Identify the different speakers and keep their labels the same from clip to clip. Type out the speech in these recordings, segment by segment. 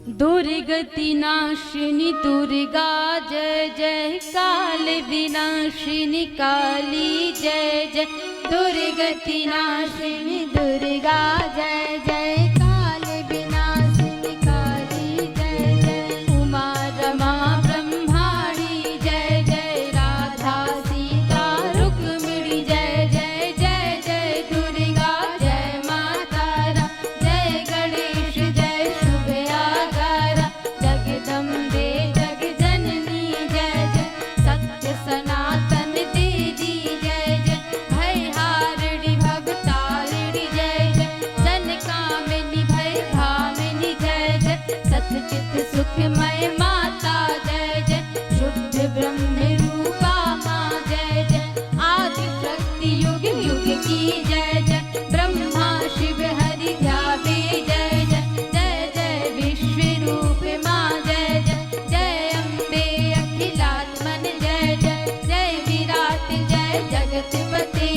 Speaker 1: दुर्गति नाशिनी दुर्गा जय जय, काल विनाशिनी काली जय जय। दुर्गति नाशिनी दुर्गा जय जय, काल विनाशिनी काली जय जय। उमा रमा ब्रह्माणी जय जय, राधा सीता रुक्मिणी जय जय। जय जय दुर्गा जय माता रा, जय गणेश जय शुभ आगारा। जगदम्बे जग जननी जय जय, सत्य सनातन देवी जय जय। भय हारिणी भवतारिणी जय जय, जन कामिनी भय भामिनी जय जय। सतचित सुखमय माता जय जय, शुद्ध ब्रह्म रूपा माँ जय जय। आदि शक्ति युग युग की जय जय, ब्रह्मा शिव हरि ध्यावे जय जय। जय जय विश्व रूप माँ जय जय, जय अम्बे अखिलात्मन जय जय। जय विराट जय जगतपते,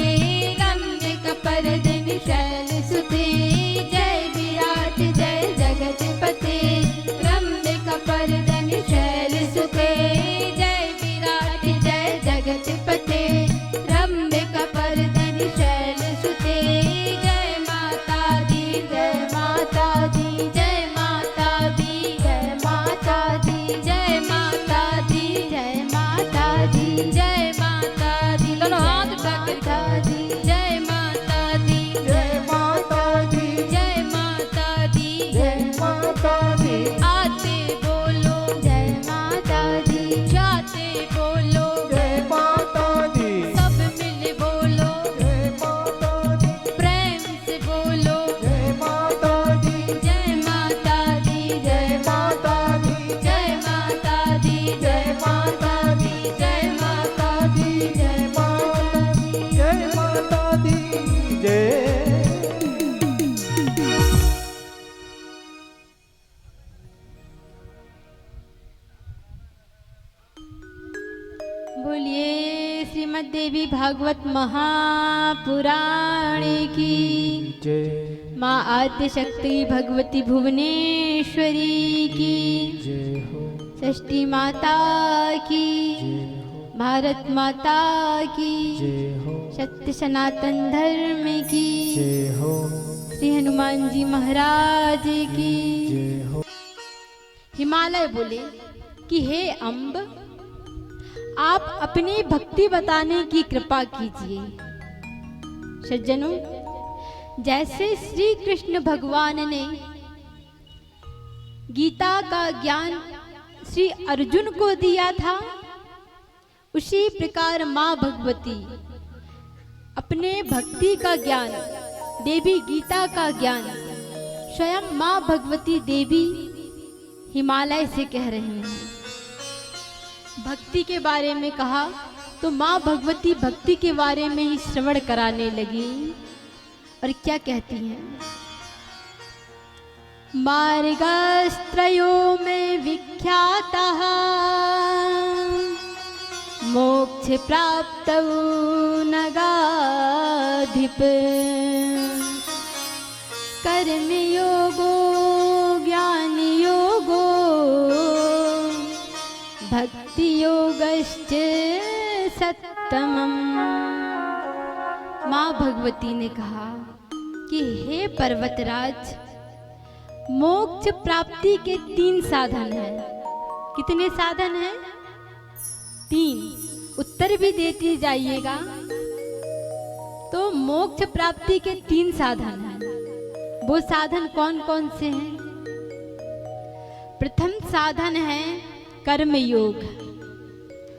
Speaker 1: रम्य परदिन शैल सुते। जय विराट जय जगतपते, रम्य परदिन शैल सुते। जय विराट जय जगतपते, रम्य परदिन शैल सुते। जय माता दी जय माता दी जय माता दी जय माता दी जय माता दी जय माता दी जय माता दी। दोनों हाथ माता दी जय माता दी
Speaker 2: जय माता दी
Speaker 1: जय माता दी
Speaker 2: जय माता दी।
Speaker 1: आते बोलो जय माता दी, जाते बोलो
Speaker 2: जय माता दी
Speaker 1: सब मिल बोलो,
Speaker 2: जय माता दी
Speaker 1: प्रेम से बोलो
Speaker 2: जय माता दी
Speaker 1: जय माता दी
Speaker 2: जय माता दी
Speaker 1: जय माता दी
Speaker 2: जय माता दी
Speaker 1: जय माता दी
Speaker 2: जय माता दी जय माता दी जय।
Speaker 1: बोलिए श्रीमद् देवी भागवत महापुराण की
Speaker 2: जय
Speaker 1: माँ आद्य शक्ति भगवती भुवनेश्वरी की
Speaker 2: जय हो
Speaker 1: षष्ठी माता की,
Speaker 2: जय हो
Speaker 1: भारत माता की,
Speaker 2: जय हो
Speaker 1: सत्य सनातन धर्म की,
Speaker 2: जय हो
Speaker 1: श्री हनुमान जी महाराज की।
Speaker 2: जय हो।
Speaker 1: हिमालय बोले कि हे अम्ब, आप अपनी भक्ति बताने की कृपा कीजिए। सज्जनों, जैसे श्री कृष्ण भगवान ने गीता का ज्ञान श्री अर्जुन को दिया था, उसी प्रकार माँ भगवती अपने भक्ति का ज्ञान, देवी गीता का ज्ञान स्वयं माँ भगवती देवी हिमालय से कह रही हैं। भक्ति के बारे में कहा तो माँ भगवती भक्ति के बारे में ही श्रवण कराने लगी। और क्या कहती हैं? मार्गस्त्रयो में विख्यातः, मोक्ष प्राप्त नगाधिप। कर्म योगो ज्ञान योगो, भक्ति योगश्च सत्तमम्। माँ भगवती ने कहा कि हे पर्वतराज, मोक्ष प्राप्ति के 3 साधन हैं। कितने साधन हैं? 3। उत्तर भी देती जाइएगा। तो मोक्ष प्राप्ति के 3 साधन हैं। वो साधन कौन कौन से हैं? प्रथम साधन है कर्म योग।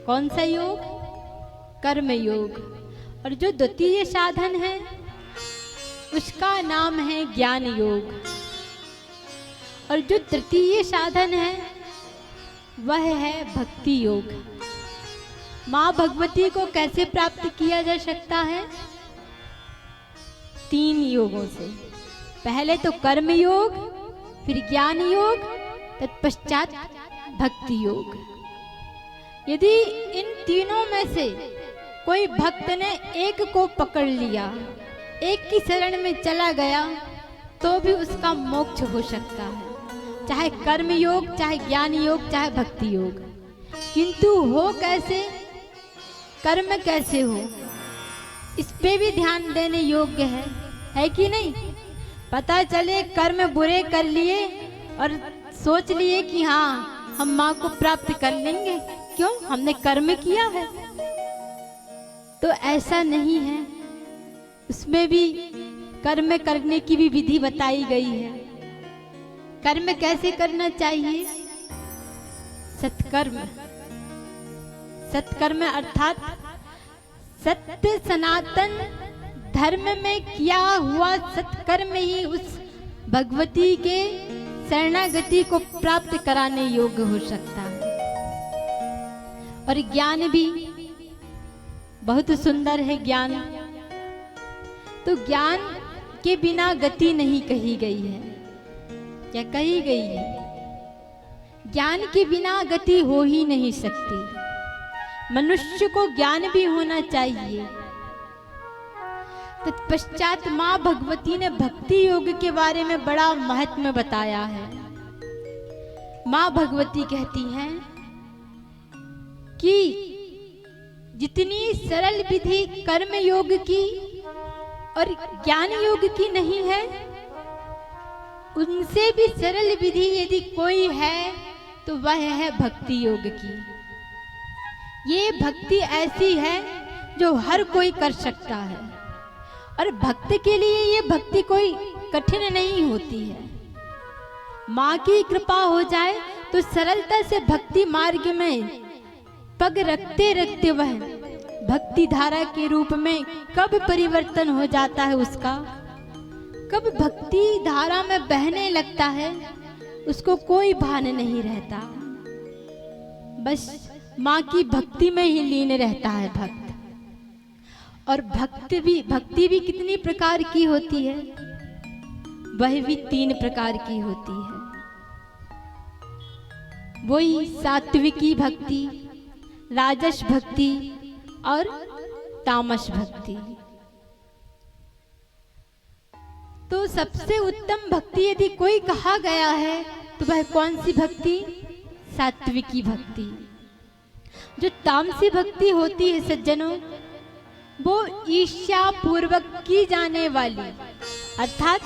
Speaker 1: कौन सा योग? कर्म योग। और जो द्वितीय साधन है उसका नाम है ज्ञान योग। और जो तृतीय साधन है वह है भक्ति योग। माँ भगवती को कैसे प्राप्त किया जा सकता है? 3 योगों से। पहले तो कर्म योग, फिर ज्ञान योग, तत्पश्चात भक्ति योग। यदि इन तीनों में से कोई भक्त ने एक को पकड़ लिया, एक की शरण में चला गया, तो भी उसका मोक्ष हो सकता है। चाहे कर्म योग, चाहे ज्ञान योग, चाहे भक्ति योग, किंतु हो कैसे, कर्म कैसे हो, इस पे भी ध्यान देने योग्य है कि नहीं। पता चले कर्म बुरे कर लिए और सोच लिए कि हाँ हम माँ को प्राप्त कर लेंगे, क्यों, हमने कर्म किया है। तो ऐसा नहीं है, उसमें भी कर्म करने की भी विधि बताई गई है। कर्म कैसे करना चाहिए, सत्कर्म। सत्कर्म अर्थात सत्य सनातन धर्म में किया हुआ सत्कर्म ही उस भगवती के शरणागति को प्राप्त कराने योग्य हो सकता है। और ज्ञान भी बहुत सुंदर है ज्ञान। तो ज्ञान के बिना गति नहीं कही गई है, क्या कही गई है, ज्ञान के बिना गति हो ही नहीं सकती। मनुष्य को ज्ञान भी होना चाहिए। तत्पश्चात माँ भगवती ने भक्ति योग के बारे में बड़ा महत्व बताया है। माँ भगवती कहती हैं कि जितनी सरल विधि कर्म योग की और ज्ञान योग की नहीं है, उनसे भी सरल विधि यदि कोई है तो वह है भक्ति योग की। ये भक्ति ऐसी है जो हर कोई कर सकता है, और भक्त के लिए ये भक्ति कोई कठिन नहीं होती है। माँ की कृपा हो जाए तो सरलता से भक्ति मार्ग में पग रखते रखते वह भक्ति धारा के रूप में कब परिवर्तन हो जाता है उसका, कब भक्ति धारा में बहने लगता है, उसको कोई भान नहीं रहता। बस माँ की भक्ति में ही लीन रहता है भक्त। और भक्ति भी कितनी प्रकार की होती है, वह भी 3 प्रकार की होती है। वही सात्विकी भक्ति, राजस भक्ति और तामस भक्ति। तो सबसे उत्तम भक्ति यदि कोई कहा गया है तो वह कौन सी भक्ति, सात्विकी भक्ति। जो तामसी भक्ति होती है सज्जनों, वो ईर्ष्या पूर्वक की जाने वाली, अर्थात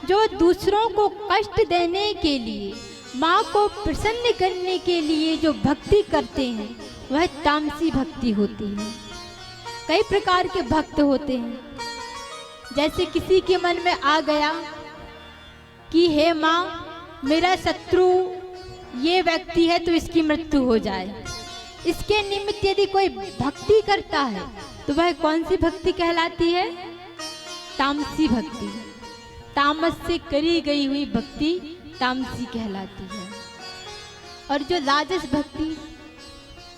Speaker 1: जो दूसरों को कष्ट देने के लिए, माँ को प्रसन्न करने के लिए जो भक्ति करते हैं, वह तामसी भक्ति होती है। कई प्रकार के भक्त होते हैं। जैसे किसी के मन में आ गया कि हे माँ, मेरा शत्रु ये व्यक्ति है तो इसकी मृत्यु हो जाए, इसके निमित्त यदि कोई भक्ति करता है तो वह कौन सी भक्ति कहलाती है, तामसी भक्ति। तामस से करी गई हुई भक्ति तामसी कहलाती है। और जो राजस भक्ति,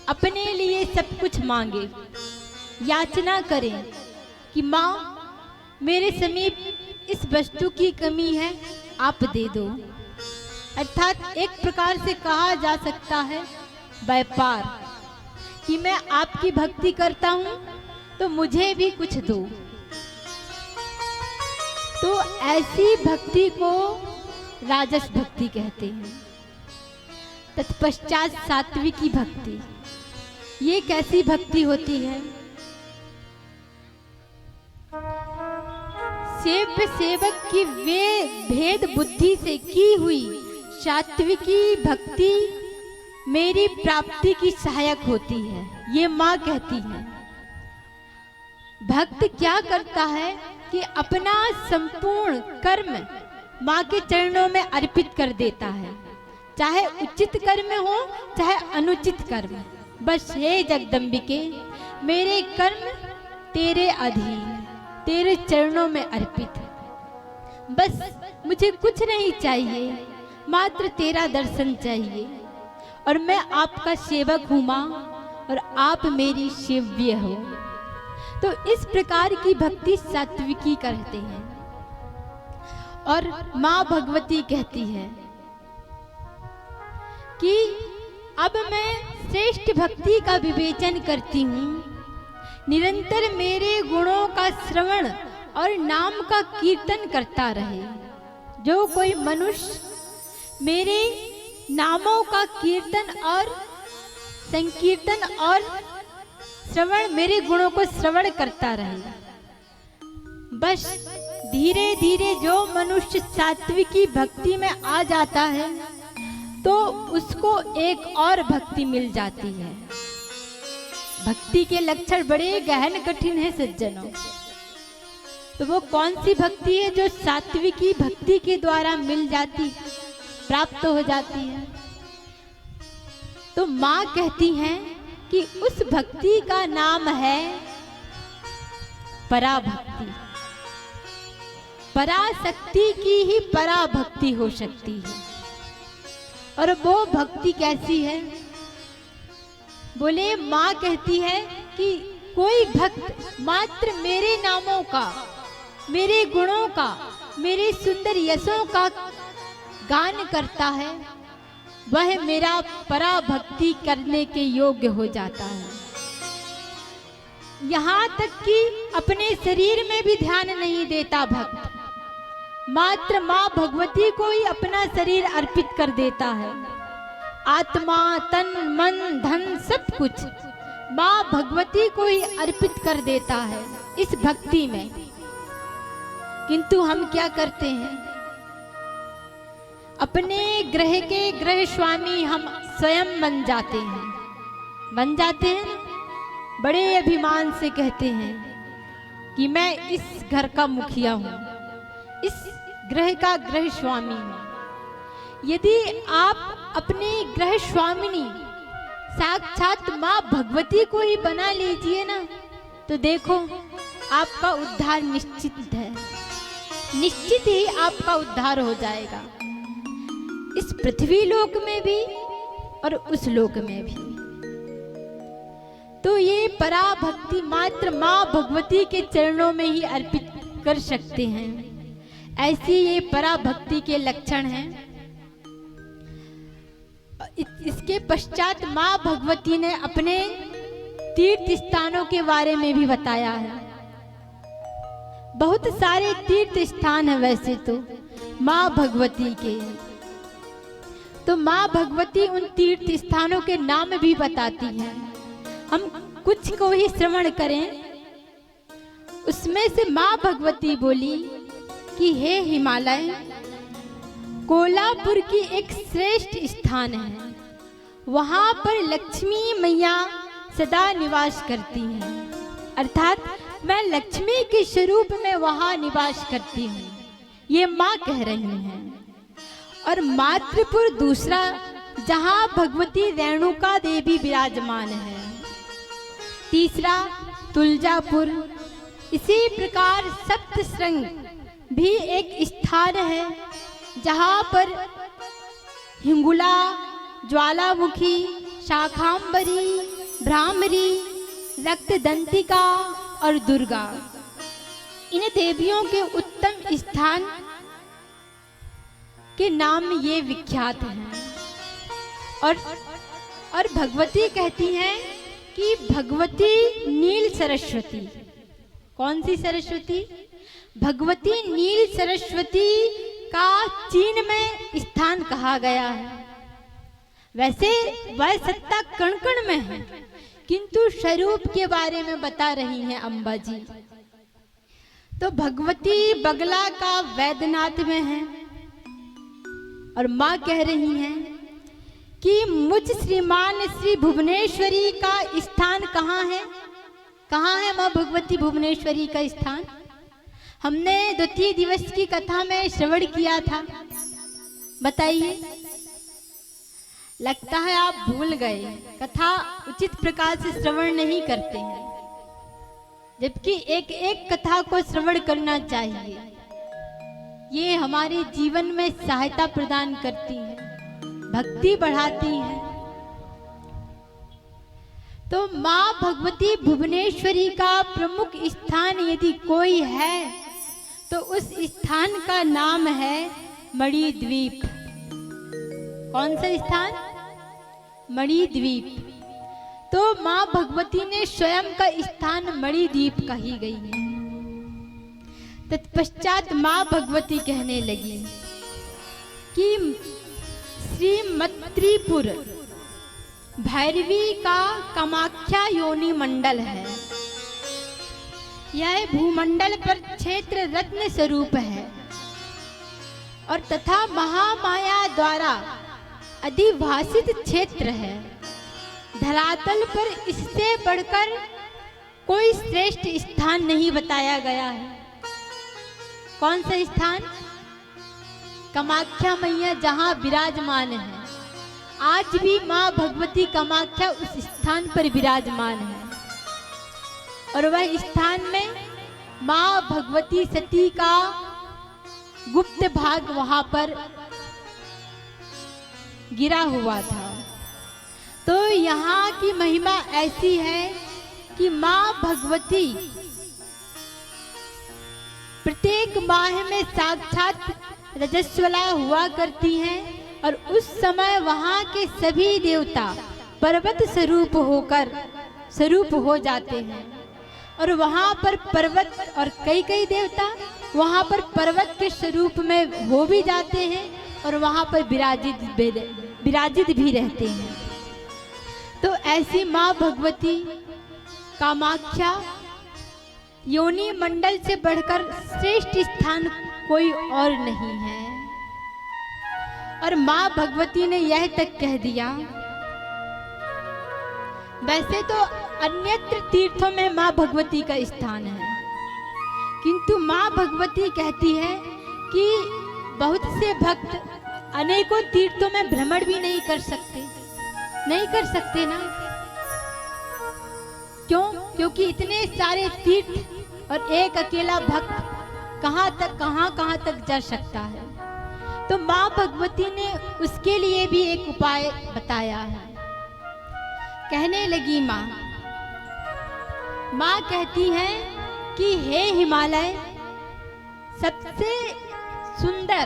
Speaker 1: अपने लिए सब कुछ मांगे, याचना करें कि माँ मेरे समीप इस वस्तु की कमी है, आप दे दो। अर्थात एक प्रकार से कहा जा सकता है व्यापार, कि मैं आपकी भक्ति करता हूँ तो मुझे भी कुछ दो। तो ऐसी भक्ति को राजस भक्ति कहते हैं। तत्पश्चात सात्विकी भक्ति, ये कैसी भक्ति होती है, सेव्य सेवक की वे भेद बुद्धि से की हुई सात्विकी भक्ति मेरी प्राप्ति की सहायक होती है, ये माँ कहती है। भक्त क्या करता है कि अपना संपूर्ण कर्म माँ के चरणों में अर्पित कर देता है, चाहे उचित कर्म हो चाहे अनुचित कर्म। बस हे जगदम्बिके, मेरे कर्म तेरे अधीन, तेरे चरणों में अर्पित, बस मुझे कुछ नहीं चाहिए, मात्र तेरा दर्शन चाहिए, और मैं आपका सेवक हूँ माँ, और आप मेरी सेव्य हो। तो इस प्रकार की भक्ति सात्विकी कहते हैं। और माँ भगवती कहती है कि अब मैं श्रेष्ठ भक्ति का विवेचन करती हूँ, निरंतर मेरे गुणों का श्रवण और नाम का कीर्तन करता रहे। जो कोई मनुष्य मेरे नामों का कीर्तन और संकीर्तन और श्रवण, मेरे गुणों को श्रवण करता रहे। बस धीरे धीरे जो मनुष्य सात्विकी भक्ति में आ जाता है तो उसको एक और भक्ति मिल जाती है। भक्ति के लक्षण बड़े गहन कठिन है सज्जनों। तो वो कौन सी भक्ति है जो सात्विकी भक्ति के द्वारा मिल जाती, प्राप्त हो जाती है? तो माँ कहती हैं कि उस भक्ति का नाम है पराभक्ति। पराशक्ति की ही पराभक्ति हो सकती है। और वो भक्ति कैसी है? बोले, माँ कहती है कि कोई भक्त मात्र मेरे नामों का, मेरे गुणों का, मेरे सुंदर यशों का गान करता है, वह मेरा पराभक्ति करने के योग्य हो जाता है। यहाँ तक कि अपने शरीर में भी ध्यान नहीं देता भक्त, मात्र माँ भगवती को ही अपना शरीर अर्पित कर देता है। आत्मा, तन, मन, धन सब कुछ माँ भगवती को ही अर्पित कर देता है इस भक्ति में। किंतु हम क्या करते हैं? अपने ग्रह के ग्रह स्वामी हम स्वयं बन जाते हैं। बन जाते हैं, बड़े अभिमान से कहते हैं कि मैं इस घर का मुखिया हूँ, इस ग्रह का ग्रह स्वामी हूँ। यदि आप अपने ग्रह स्वामिनी साक्षात माँ भगवती को ही बना लीजिए ना, तो देखो आपका उद्धार निश्चित है। निश्चित ही आपका उद्धार हो जाएगा, इस पृथ्वी लोक में भी और उस लोक में भी। तो ये पराभक्ति मात्र माँ भगवती के चरणों में ही अर्पित कर सकते हैं। ऐसी ये पराभक्ति के लक्षण हैं। इसके पश्चात माँ भगवती ने अपने तीर्थ स्थानों के बारे में भी बताया है। बहुत सारे तीर्थ स्थान हैं वैसे तो माँ भगवती के। तो माँ भगवती उन तीर्थ स्थानों के नाम भी बताती हैं। हम कुछ को ही श्रवण करें। उसमें से माँ भगवती बोली कि हे हिमालय, कोल्हापुर की एक श्रेष्ठ स्थान है, वहां पर लक्ष्मी मैया सदा निवास करती हैं। अर्थात मैं लक्ष्मी के स्वरूप में वहां निवास करती हूँ, ये माँ कह रही हैं। और मातृपुर दूसरा, जहां भगवती रेणुका देवी विराजमान है। तीसरा तुलजापुर। इसी प्रकार सप्तशृंग भी एक स्थान है, जहां पर हिंगुला, ज्वालामुखी, शाखांबरी, भ्रामरी, रक्तदंतिका और दुर्गा, इन देवियों के उत्तम स्थान के नाम ये विख्यात हैं। और भगवती कहती हैं कि भगवती नील सरस्वती। कौन सी सरस्वती? भगवती नील सरस्वती का चीन में स्थान कहा गया है। वैसे वह सत्ता कण कण में है, किंतु स्वरूप के बारे में बता रही हैं अम्बा जी। तो भगवती बगला का वैद्यनाथ में है। और माँ कह रही हैं कि मुझ श्रीमान श्री भुवनेश्वरी का स्थान कहाँ है? कहाँ है माँ भगवती भुवनेश्वरी का स्थान? हमने द्वितीय दिवस की कथा में श्रवण किया था, बताइए। लगता है आप भूल गए, कथा उचित प्रकार से श्रवण नहीं करते हैं, जबकि एक एक कथा को श्रवण करना चाहिए। ये हमारे जीवन में सहायता प्रदान करती है, भक्ति बढ़ाती है। तो माँ भगवती भुवनेश्वरी का प्रमुख स्थान यदि कोई है तो उस स्थान का नाम है मणिद्वीप। कौन सा स्थान? मणिद्वीप। तो माँ भगवती ने स्वयं का स्थान मणिद्वीप कही गई है। तत्पश्चात माँ भगवती कहने लगी कि श्रीमत्रिपुर भैरवी का कामाख्या योनि मंडल है। यह भूमंडल पर क्षेत्र रत्न स्वरूप है और तथा महामाया द्वारा अधिभाषित क्षेत्र है। धरातल पर इससे बढ़कर कोई श्रेष्ठ स्थान नहीं बताया गया है। कौन सा स्थान? कामाख्या मैया जहां विराजमान है। आज भी मां भगवती कामाख्या उस स्थान पर विराजमान है और वह स्थान में मां भगवती सती का गुप्त भाग वहां पर गिरा हुआ था। तो यहाँ की महिमा ऐसी है कि मां भगवती प्रत्येक माह में साक्षात रजस्वला हुआ करती हैं और उस समय वहाँ के सभी देवता पर्वत स्वरूप हो जाते हैं और वहाँ पर पर्वत और कई देवता वहाँ पर पर्वत के स्वरूप में हो भी जाते हैं और वहाँ पर विराजित भी रहते हैं। तो ऐसी माँ भगवती कामाख्या योनि मंडल से बढ़कर श्रेष्ठ स्थान कोई और नहीं है। और माँ भगवती ने यह तक कह दिया, वैसे तो अन्यत्र तीर्थों में माँ भगवती का स्थान है, किंतु माँ भगवती कहती है कि बहुत से भक्त अनेकों तीर्थों में भ्रमण भी नहीं कर सकते ना। क्यों? क्योंकि इतने सारे तीर्थ और एक अकेला भक्त कहाँ तक जा सकता है। तो माँ भगवती ने उसके लिए भी एक उपाय बताया है। कहने लगी माँ कहती हैं कि हे हिमालय, सबसे सुंदर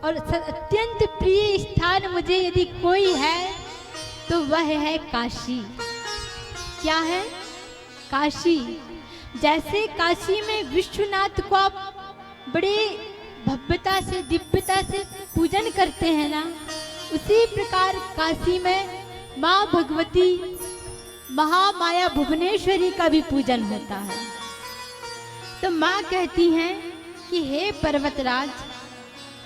Speaker 1: और अत्यंत प्रिय स्थान मुझे यदि कोई है तो वह है काशी। क्या है? काशी। जैसे काशी में विश्वनाथ को आप बड़े भव्यता से दिव्यता से पूजन करते हैं ना, उसी प्रकार काशी में माँ भगवती महामाया भुवनेश्वरी का भी पूजन होता है। तो माँ कहती हैं कि हे पर्वतराज,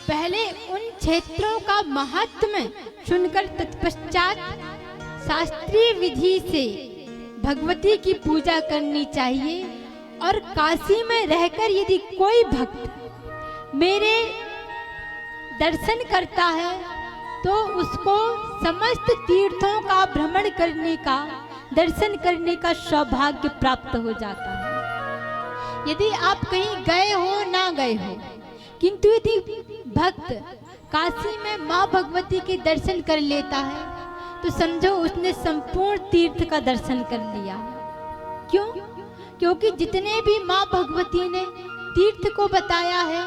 Speaker 1: पहले उन क्षेत्रों का महात्म्य सुनकर तत्पश्चात शास्त्रीय विधि से भगवती की पूजा करनी चाहिए। और काशी में रहकर यदि कोई भक्त मेरे दर्शन करता है तो उसको समस्त तीर्थों का भ्रमण करने का, दर्शन करने का सौभाग्य प्राप्त हो जाता है। यदि आप कहीं गए हो ना गए हो, किंतु यदि भक्त काशी में माँ भगवती के दर्शन कर लेता है तो समझो उसने संपूर्ण तीर्थ का दर्शन कर लिया। क्यों? क्योंकि जितने भी माँ भगवती ने तीर्थ को बताया है,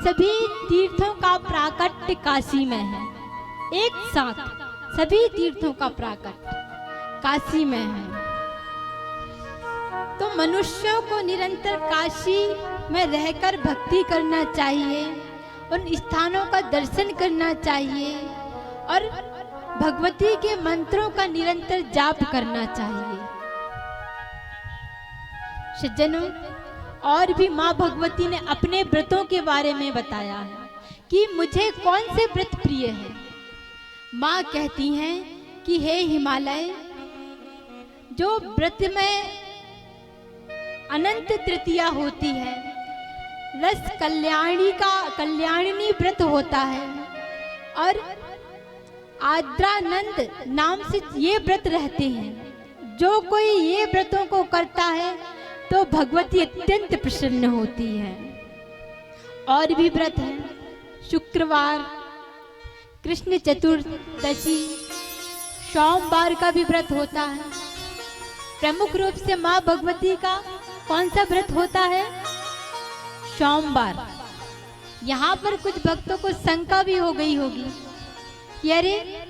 Speaker 1: सभी तीर्थों का प्राकट्य काशी में है। एक साथ सभी तीर्थों का प्राकट्य काशी में है। तो मनुष्यों को निरंतर काशी में रहकर भक्ति करना चाहिए, उन स्थानों का दर्शन करना चाहिए और भगवती के मंत्रों का निरंतर जाप करना चाहिए। सज्जनों, और भी माँ भगवती ने अपने व्रतों के बारे में बताया है कि मुझे कौन से व्रत प्रिय है। माँ कहती हैं कि हे हिमालय, जो व्रत में अनंत तृतीया होती है, रस कल्याणिनी व्रत होता है और आद्रानंद नाम से ये व्रत रहते हैं। जो कोई ये व्रतों को करता है तो भगवती अत्यंत प्रसन्न होती है। और भी व्रत हैं, शुक्रवार, कृष्ण चतुर्दशी, सोमवार का भी व्रत होता है। प्रमुख रूप से माँ भगवती का कौन सा व्रत होता है? सोमवार। यहाँ पर कुछ भक्तों को शंका भी हो गई होगी कि अरे,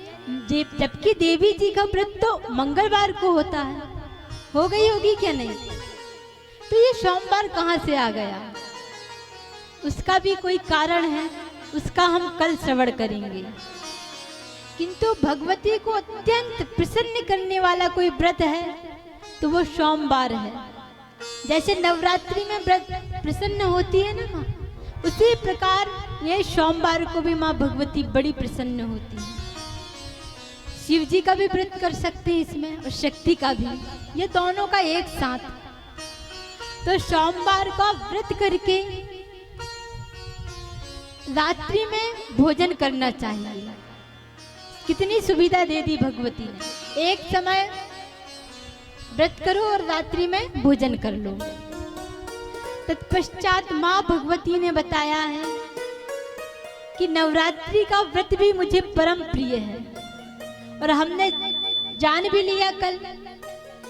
Speaker 1: जबकि देवी जी का व्रत तो मंगलवार को होता है, हो गई होगी क्या नहीं? तो ये सोमवार कहाँ से आ गया? उसका भी कोई कारण है। उसका हम कल श्रवण करेंगे। किंतु भगवती को अत्यंत प्रसन्न करने वाला कोई व्रत है तो वो सोमवार है। जैसे नवरात्रि में व्रत प्रसन्न होती है ना माँ, उसी प्रकार ये सोमवार को भी माँ भगवती बड़ी प्रसन्न होती है। शिव जी का भी व्रत कर सकते हैं इसमें और शक्ति का भी, ये दोनों का एक साथ। तो सोमवार का व्रत करके रात्रि में भोजन करना चाहिए। कितनी सुविधा दे दी भगवती ने, एक समय व्रत करो और रात्रि में भोजन कर लो। तत्पश्चात माँ भगवती ने बताया है कि नवरात्रि का व्रत भी मुझे परम प्रिय है। और हमने जान भी लिया कल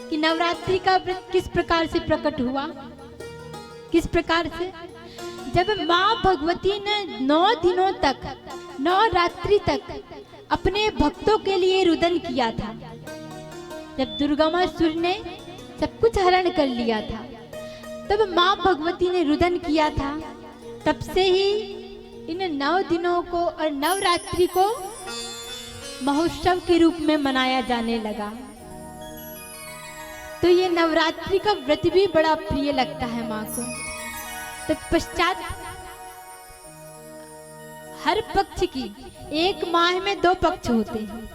Speaker 1: कि नवरात्रि का व्रत किस प्रकार से प्रकट हुआ। किस प्रकार से, जब माँ भगवती ने 9 दिनों तक, 9 रात्रि तक अपने भक्तों के लिए रुदन किया था। जब दुर्गामासुर ने सब कुछ हरण कर लिया था, तब माँ भगवती ने रुदन किया था। तब से ही इन 9 दिनों को और नवरात्रि को महोत्सव के रूप में मनाया जाने लगा। तो ये नवरात्रि का व्रत भी बड़ा प्रिय लगता है माँ को। तत्पश्चात हर पक्ष की, एक माह में 2 पक्ष होते हैं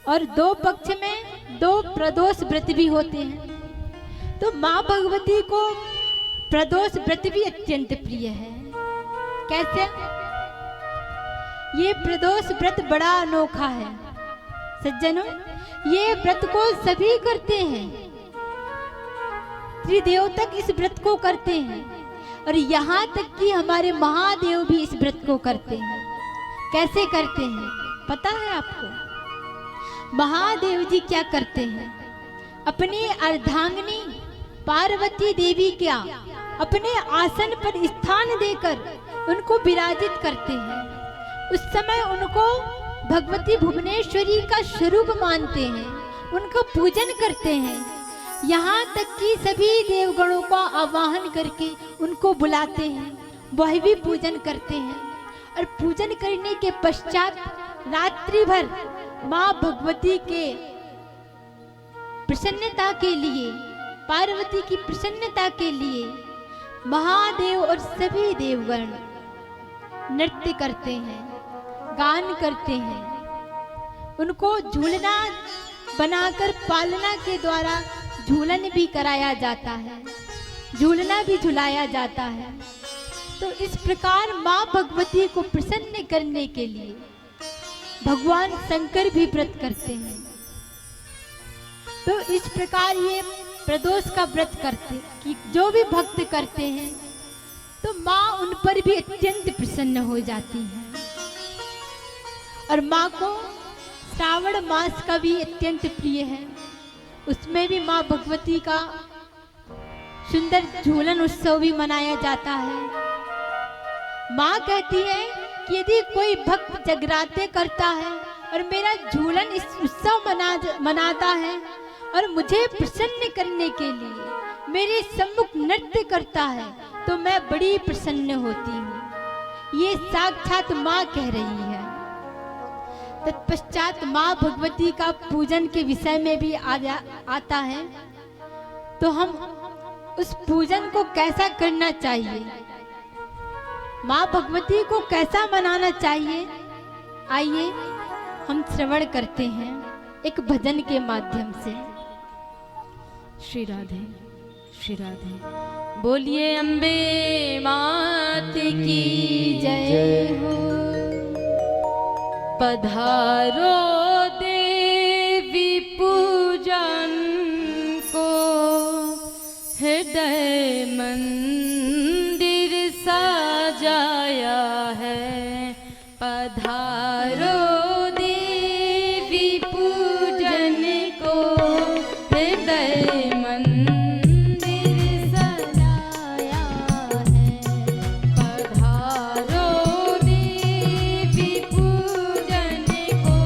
Speaker 1: और 2 पक्ष में 2 प्रदोष व्रत भी होते हैं। तो माँ भगवती को प्रदोष व्रत भी अत्यंत प्रिय है। कैसे? ये प्रदोष व्रत बड़ा अनोखा है सज्जनों। ये व्रत को सभी करते हैं, त्रिदेव तक इस व्रत को करते हैं और यहाँ तक कि हमारे महादेव भी इस व्रत को करते हैं। कैसे करते हैं पता है आपको? महादेव जी क्या करते हैं, अपनी अर्धांगिनी पार्वती देवी क्या अपने आसन पर स्थान देकर उनको विराजित करते हैं। उस समय उनको भगवती भुवनेश्वरी का स्वरूप मानते हैं, उनका पूजन करते हैं। यहाँ तक कि सभी देवगणों का आवाहन करके उनको बुलाते हैं, वह भी पूजन करते हैं। और पूजन करने के पश्चात रात्रि भर माँ भगवती के प्रसन्नता के लिए, पार्वती की प्रसन्नता के लिए महादेव और सभी देवगण नृत्य करते हैं, गान करते हैं। उनको झूलना बनाकर पालना के द्वारा झूलन भी कराया जाता है, झूलना भी झुलाया जाता है। तो इस प्रकार माँ भगवती को प्रसन्न करने के लिए भगवान शंकर भी व्रत करते हैं। तो इस प्रकार ये प्रदोष का व्रत करते कि जो भी भक्त करते हैं तो माँ उन पर भी अत्यंत प्रसन्न हो जाती है। और माँ को श्रावण मास का भी अत्यंत प्रिय है। उसमें भी माँ भगवती का सुंदर झूलन उत्सव भी मनाया जाता है। माँ कहती है कि यदि कोई भक्त जगराते करता है और मेरा झूलन इस उत्सव मनाता है और मुझे प्रसन्न करने के लिए मेरे सम्मुख नृत्य करता है तो मैं बड़ी प्रसन्न होती हूँ। ये साक्षात माँ कह रही है। तत्पश्चात माँ भगवती का पूजन के विषय में भी आता है। तो हम उस पूजन को कैसा करना चाहिए, माँ भगवती को कैसा मनाना चाहिए, आइए हम श्रवण करते हैं एक भजन के माध्यम से। श्री राधे श्री राधे। बोलिए अम्बे मात की जय हो। पधारो देवी पूजन को हृदय मंदिर सजाया है। पधारो देवी पूजन को हृदय मंदिर सजाया है। पधारो देवी पूजन को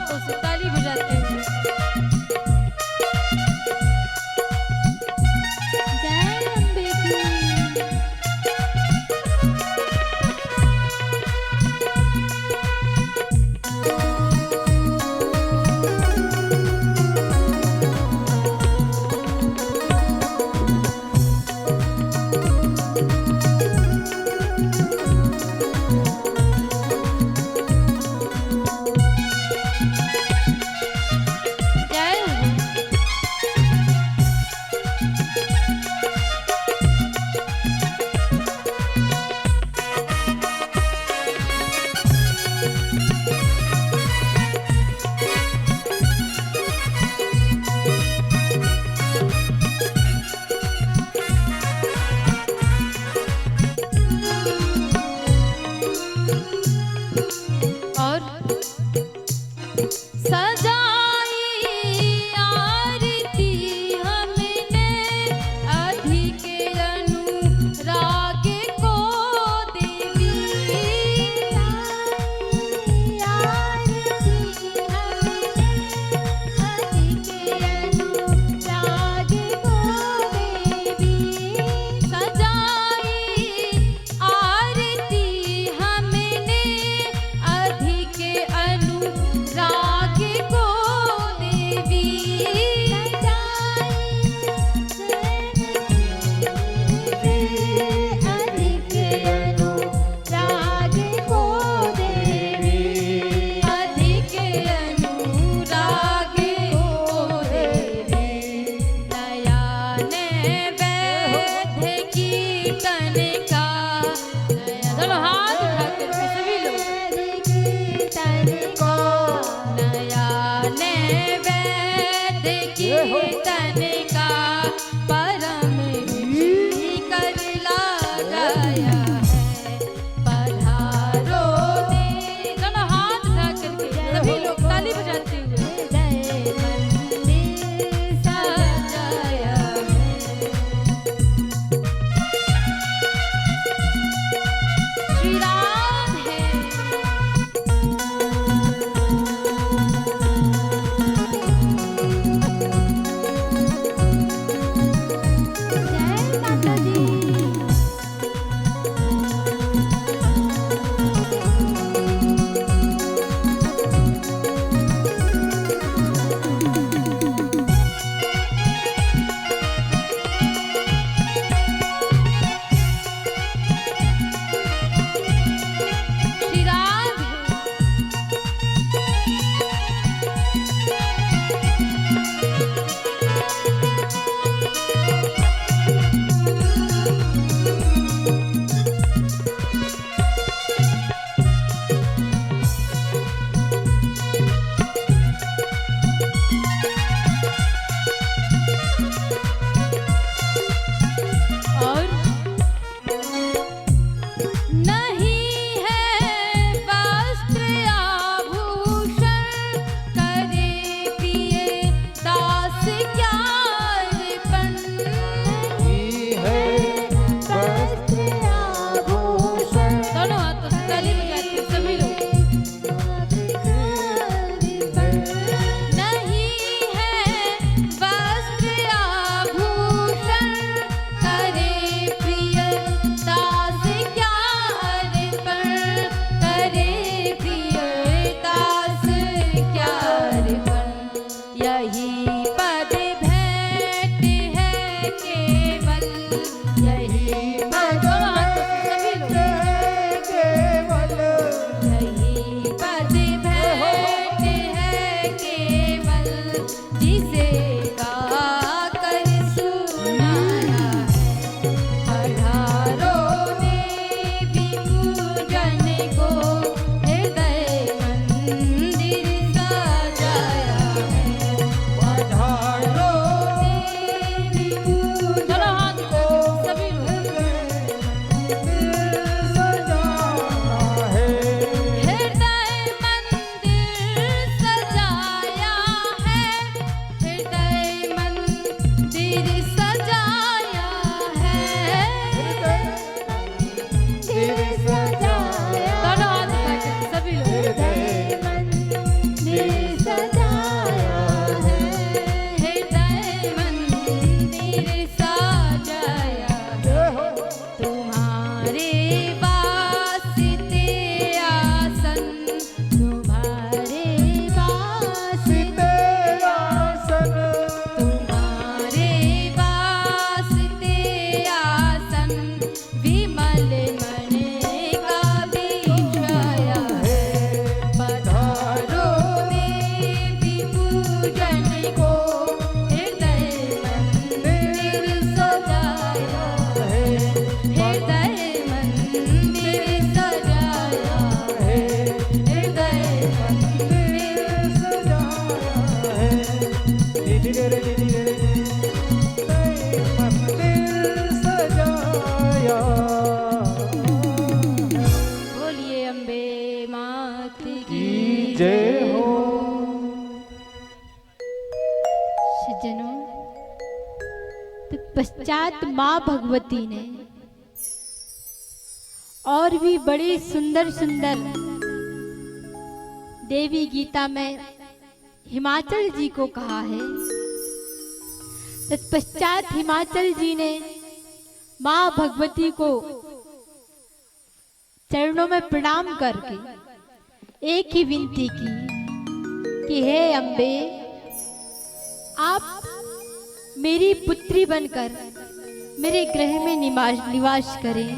Speaker 1: हाथों से ताली बजाते हुए। जय अम्बे की। जय हो। और सजाई आरती हमने अधिक अनुराग को देवी। आरती हमने अधिक अनुराग को देवी। सजाई आरती हमने अधिक अनुराग को देवी। अधिक अनुराग को देवी। अधिक अनुराग को देवी। नया नैवेद्य कीर्तन का नया दोनों हाथ उठाकर के सभी लोग कीर्तन को नया नैवेद्य कीर्तन का परम ऋषि कर लगाया है। पधारो दे दोनों हाथ उठाकर के सभी लोग ताली बजाते हुए जय मंदिर सजाया है। श्री राम है। जय माता दी। श्री राम है। और नहीं है वस्त्र आभूषण करे पिए दास क्या अर्पण।
Speaker 2: नहीं है वस्त्र आभूषण
Speaker 1: दोनों हाथों से ताली बजाते हैं सभी लोग। नहीं है वस्त्र आभूषण करे प्रिय दास क्या अर्पण। करे प्रिय दास क्या अर्पण। यही पद भेंट है केवल। यही पद दोनों हाथों से सभी लोग
Speaker 2: केवल।
Speaker 1: यही पद भेंट है केवल। जिसे गा कर सुनाया है। पधारो देवी पूजन को हृदय मंदिर सजाया है।
Speaker 2: पधारो
Speaker 1: देवी पूजन दोनों हाथ उठाकर सभी लोग
Speaker 2: सजाना है।
Speaker 1: हृदय मंदिर सजाया है। हृदय
Speaker 2: जय हो।
Speaker 1: सज्जनों, तत्पश्चात माँ भगवती ने और भी बड़ी सुंदर सुंदर देवी गीता में हिमाचल जी को कहा है। तत्पश्चात हिमाचल जी ने माँ भगवती को चरणों में प्रणाम करके एक ही विनती की कि हे अम्बे, आप मेरी पुत्री बनकर मेरे गृह में निवास करें।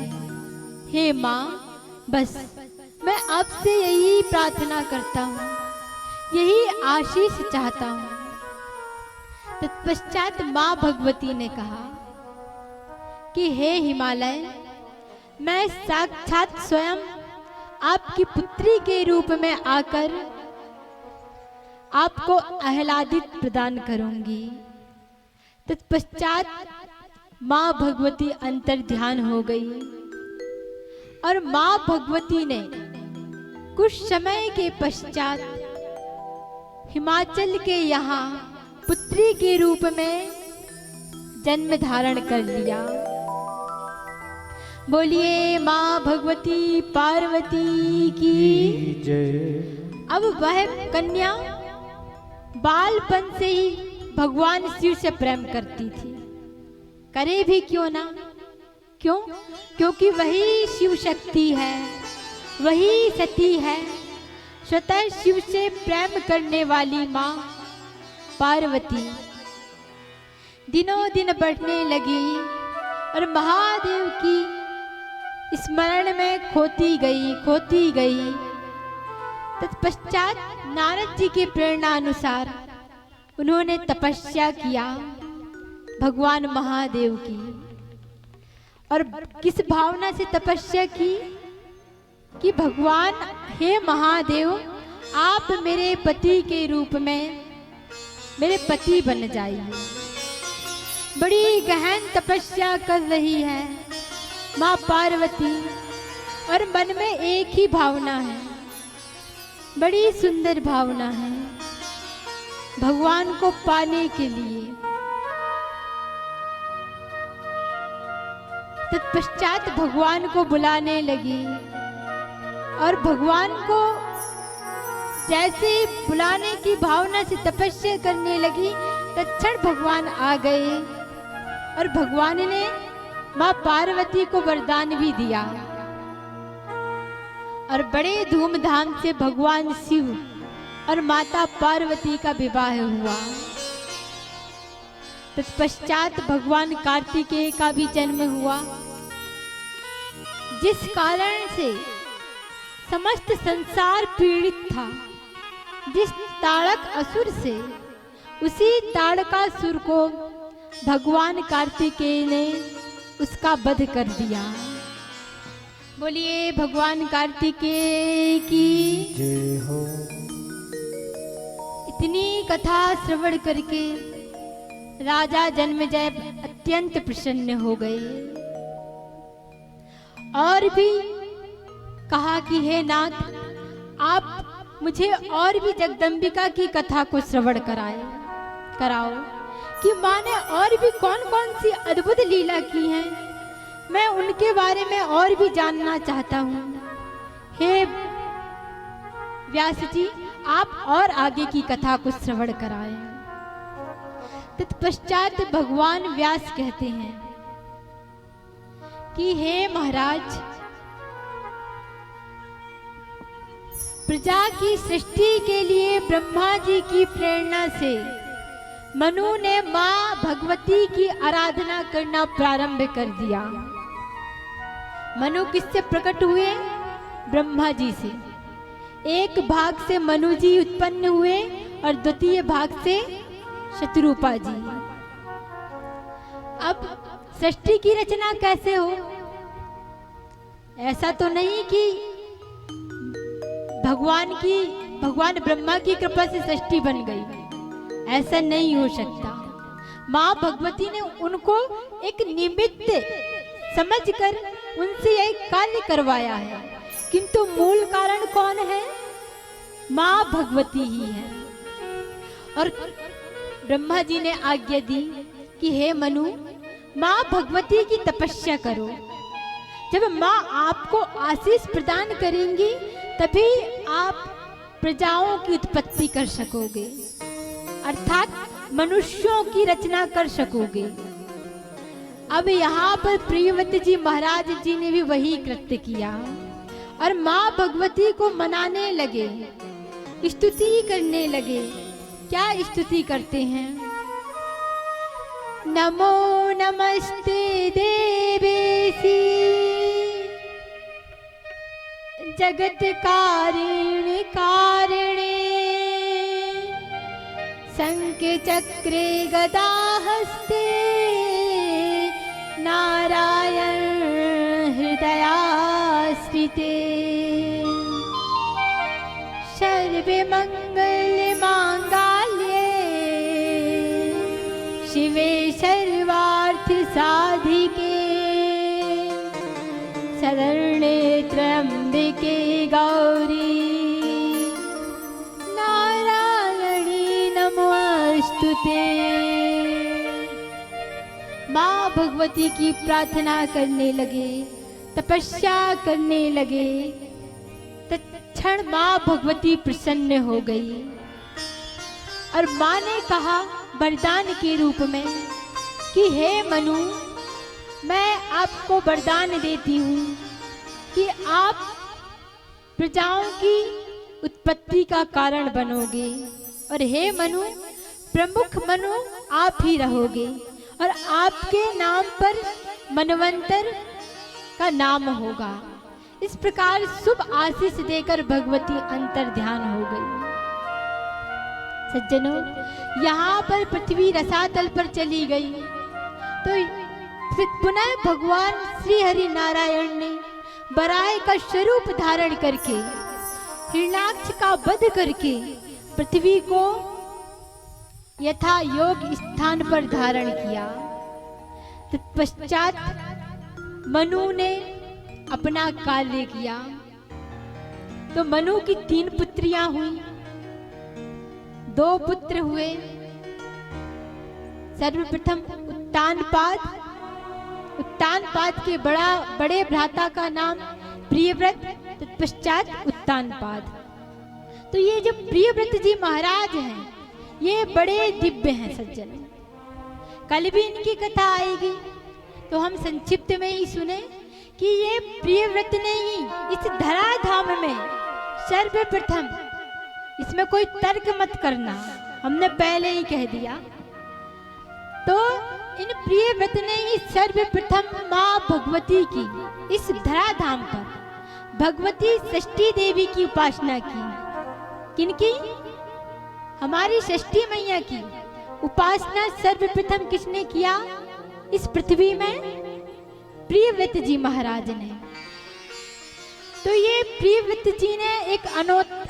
Speaker 1: हे माँ, बस मैं आपसे यही प्रार्थना करता हूँ, यही आशीष चाहता हूँ। तत्पश्चात माँ भगवती ने कहा कि हे हिमालय, मैं साक्षात स्वयं आपकी पुत्री के रूप में आकर आपको आह्लादित प्रदान करूंगी। तत्पश्चात माँ भगवती अंतर ध्यान हो गई और माँ भगवती ने कुछ समय के पश्चात हिमाचल के यहाँ पुत्री के रूप में जन्म धारण कर लिया। बोलिए माँ भगवती पार्वती की
Speaker 2: जय।
Speaker 1: अब वह कन्या बालपन से ही भगवान शिव से प्रेम करती थी, करे भी क्यों ना। क्यों? क्योंकि वही शिव शक्ति है, वही सती है, स्वतः शिव से प्रेम करने वाली माँ पार्वती दिनों दिन बढ़ने लगी और महादेव की स्मरण में खोती गई। तत्पश्चात नारद जी के प्रेरणा अनुसार उन्होंने तपस्या किया भगवान महादेव की। और किस भावना से तपस्या की कि भगवान, हे महादेव, आप मेरे पति के रूप में मेरे पति बन जाइए। बड़ी गहन तपस्या कर रही है माँ पार्वती और मन में एक ही भावना है, बड़ी सुंदर भावना है, भगवान को पाने के लिए। तत्पश्चात भगवान को बुलाने लगी और भगवान को जैसे बुलाने की भावना से तपस्या करने लगी, तत्क्षण भगवान आ गए और भगवान ने माँ पार्वती को वरदान भी दिया और बड़े धूमधाम से भगवान शिव और माता पार्वती का विवाह हुआ। तत्पश्चात भगवान कार्तिकेय का भी जन्म हुआ, जिस कारण से समस्त संसार पीड़ित था। जिस ताड़क असुर से, उसी ताड़कासुर को भगवान कार्तिकेय ने उसका वध कर दिया। बोलिए भगवान कार्तिकेय की
Speaker 2: जय हो।
Speaker 1: इतनी कथा श्रवण करके राजा जन्मेजय अत्यंत प्रसन्न हो गए और भी कहा कि हे नाथ, आप मुझे और भी जगदम्बिका की कथा को श्रवण कराओ कि माँ ने और भी कौन कौन सी अद्भुत लीला की हैं, मैं उनके बारे में और भी जानना चाहता हूँ। हे व्यास जी, आप और आगे की कथा को श्रवण कराएं। तत्पश्चात भगवान व्यास कहते हैं कि हे महाराज, प्रजा की सृष्टि के लिए ब्रह्मा जी की प्रेरणा से मनु ने मां भगवती की आराधना करना प्रारंभ कर दिया। मनु किससे प्रकट हुए? ब्रह्मा जी से। एक भाग से मनु जी उत्पन्न हुए और द्वितीय भाग से शत्रुपा जी। अब सृष्टि की रचना कैसे हो? ऐसा तो नहीं कि भगवान ब्रह्मा की कृपा से सृष्टि बन गई, ऐसा नहीं हो सकता। माँ भगवती ने उनको एक निमित्त समझकर उनसे एक कार्य करवाया है, किंतु मूल कारण कौन है? माँ भगवती ही है। और ब्रह्मा जी ने आज्ञा दी कि हे मनु, माँ भगवती की तपस्या करो। जब माँ आपको आशीष प्रदान करेंगी तभी आप प्रजाओं की उत्पत्ति कर सकोगे, अर्थात मनुष्यों की रचना कर सकोगे। अब यहाँ पर प्रियव्रत जी महाराज जी ने भी वही कृत्य किया और माँ भगवती को मनाने लगे, स्तुति करने लगे। क्या स्तुति करते हैं? नमो नमस्ते देवेसी जगत कारिण कारिणे शंख चक्रे गदा हस्ते नारायण हृदयाश्रिते सर्वे मंगल मांगल्ये शिवे सर्वार्थ साधिके शरण्ये त्र्यंबके गौरी नारायणी नमोस्तुते। माँ भगवती की प्रार्थना करने लगे, तपस्या करने लगे। तत्क्षण माँ भगवती प्रसन्न हो गई और माँ ने कहा वरदान के रूप में कि हे मनु, मैं आपको वरदान देती हूँ कि आप प्रजाओं की उत्पत्ति का कारण बनोगे। और हे मनु, प्रमुख मनु आप ही रहोगे और आपके नाम पर मनवंतर का नाम होगा। इस प्रकार शुभ आशीष देकर भगवती अंतर ध्यान हो गई। सज्जनों, यहाँ पर पृथ्वी रसातल पर चली गई तो फिर पुनः भगवान श्री हरि नारायण ने बराह का स्वरूप धारण करके हिरण्याक्ष का वध करके पृथ्वी को यथा योग स्थान पर धारण किया। तत्पश्चात मनु ने अपना कार्य किया तो मनु की 3 पुत्रियां हुई, 2 पुत्र हुए। सर्वप्रथम उत्तानपाद के बड़े भ्राता का नाम प्रियव्रत, तत्पश्चात उत्तानपाद। तो ये जो प्रियव्रत जी महाराज हैं ये बड़े दिव्य हैं सज्जन। कल भी इनकी कथा आएगी तो हम संक्षिप्त में ही सुने कि ये प्रियव्रत ने ही इस धराधाम में सर्वप्रथम, इसमें कोई तर्क मत करना, हमने पहले ही कह दिया, तो इन प्रियव्रत ने ही सर्वप्रथम माँ भगवती की इस धराधाम पर भगवती षष्ठी देवी की उपासना की। किनकी? हमारी षष्ठी मैया की उपासना सर्वप्रथम किसने किया इस पृथ्वी में? प्रियव्रत जी महाराज ने। तो ये प्रियव्रत जी ने एक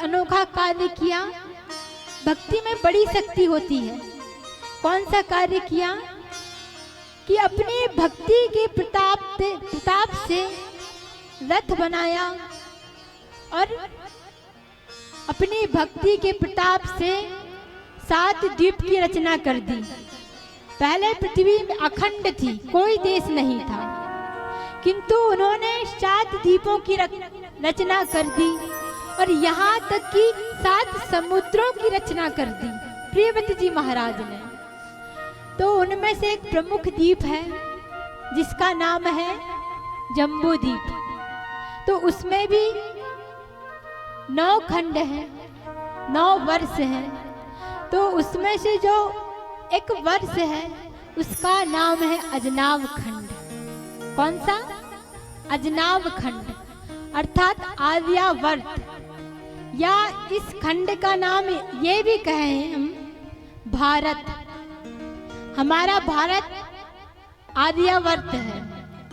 Speaker 1: अनोखा कार्य किया। भक्ति में बड़ी शक्ति होती है। कौन सा कार्य किया कि अपनी भक्ति के प्रताप से रथ बनाया और अपनी भक्ति के प्रताप से 7 द्वीप की रचना कर दी। पहले पृथ्वी में अखंड थी, कोई देश नहीं था, किंतु उन्होंने 7 द्वीपों की रचना कर दी और यहाँ तक कि 7 समुद्रों की रचना कर दी प्रियव्रत जी महाराज ने। तो उनमें से एक प्रमुख द्वीप है जिसका नाम है जम्बू द्वीप। तो उसमें भी 9 खंड हैं, 9 वर्ष हैं। तो उसमें से जो एक वर्ष है उसका नाम है अजनाव खंड। कौन सा? अजनाव खंड अर्थात आर्यावर्त, या इस खंड का नाम ये भी कहें हम भारत। हमारा भारत आर्यावर्त है,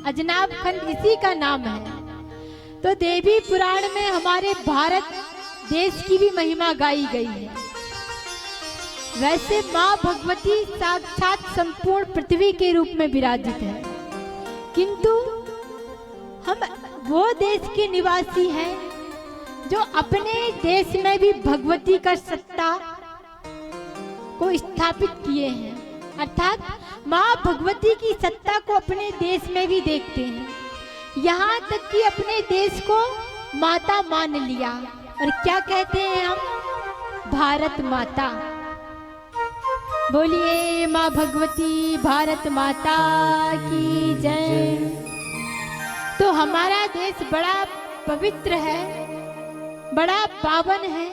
Speaker 1: अजनाव खंड इसी का नाम है। तो देवी पुराण में हमारे भारत देश की भी महिमा गाई गई है। वैसे माँ भगवती साक्षात संपूर्ण पृथ्वी के रूप में विराजित है, किंतु हम वो देश के निवासी हैं जो अपने देश में भी भगवती का सत्ता को स्थापित किए हैं, अर्थात माँ भगवती की सत्ता को अपने देश में भी देखते हैं। यहाँ तक कि अपने देश को माता मान लिया और क्या कहते हैं हम, भारत माता। बोलिए माँ भगवती भारत माता की जय। तो हमारा देश बड़ा पवित्र है, बड़ा पावन है।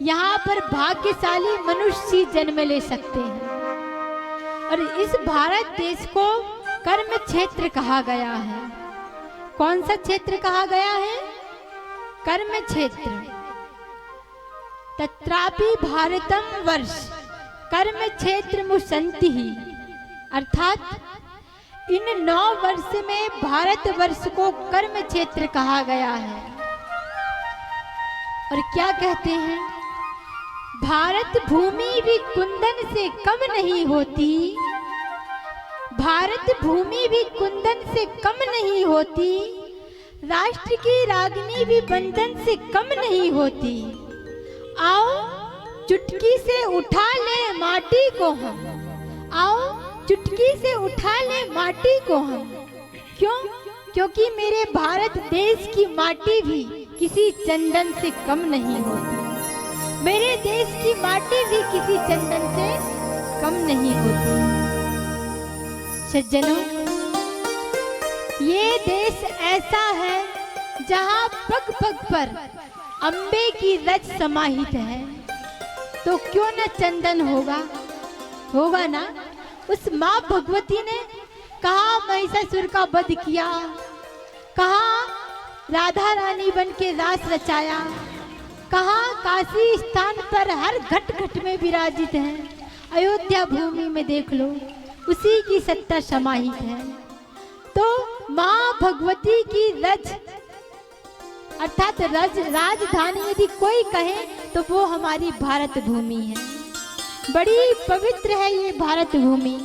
Speaker 1: यहाँ पर भाग्यशाली मनुष्य जन्म ले सकते हैं और इस भारत देश को कर्म क्षेत्र कहा गया है। कौन सा क्षेत्र कहा गया है? कर्म क्षेत्र। तत्रापि भारतम वर्ष कर्म क्षेत्र मुसंति ही, अर्थात इन 9 वर्ष में भारत वर्ष को कर्म क्षेत्र कहा गया है। और क्या कहते हैं, भारत भूमि भी कुंदन से कम नहीं होती, भारत भूमि भी कुंदन से कम नहीं होती, राष्ट्र की रागनी भी बंधन से कम नहीं होती। आओ चुटकी से उठा ले माटी को हम, आओ चुटकी से उठा ले माटी को हम। क्यों? क्योंकि मेरे भारत देश की माटी भी किसी चंदन से कम नहीं होती, मेरे देश की माटी भी किसी चंदन से कम नहीं होती। सज्जनों, ये देश ऐसा है जहाँ पग पग पर अम्बे की रज समाहित है, तो क्यों न चंदन होगा, होगा ना। उस माँ भगवती ने कहा महिषासुर का वध किया, कहा राधा रानी बन के रास रचाया, कहा काशी स्थान पर हर घट घट में विराजित हैं, अयोध्या भूमि में देख लो उसी की सत्ता समाहित है। तो माँ भगवती की रज अर्थात राजधानी यदि कोई कहे तो वो हमारी भारत भूमि है। बड़ी पवित्र है ये भारत भूमि